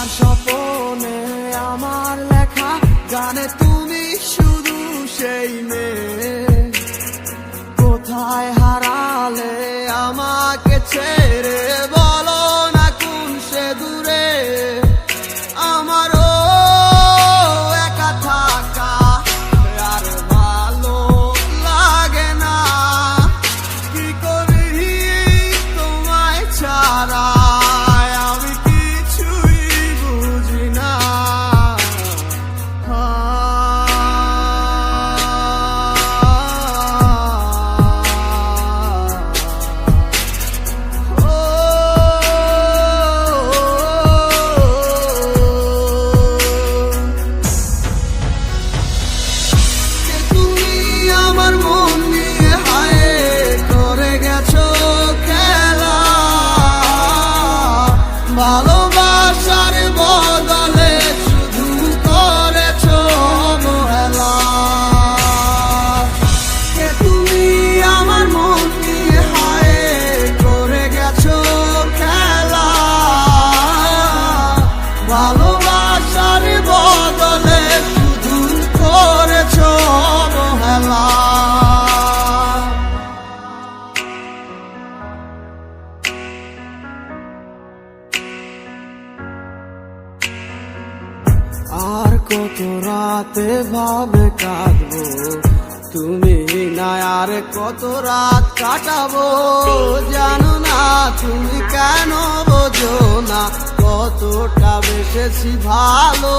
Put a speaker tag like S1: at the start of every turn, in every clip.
S1: আমার স্বপ্নে আমার লেখা গানে তুমি শুধু সেই মেয়ে। কোথায় হারালে আমাকে ছেড়ে, বলো না কোন সে দূরে। আমারও একা থাকা আর ভালো লাগে না, কি করি তোমায় ছাড়া আমি কিছুই বুঝি না। ভালোবাসার বদলে শুধু করেছো অবহেলা। কে তুমি আমার মন নিয়ে হায় করে গেছো খেলা। ভালোবাসার বদলে শুধু করেছো অবহেলা। আর কত রাতে ভাবে কাঁদবো তুমি না, আর কত রাত কাটাবো জানো না তুমি কেন বোঝো না কতটা বেসেছি ভালো।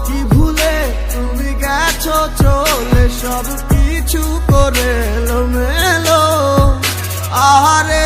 S1: কি ভুলে তুমি গেছো চলে, সব কিছু করে এলোমেলো। আহারে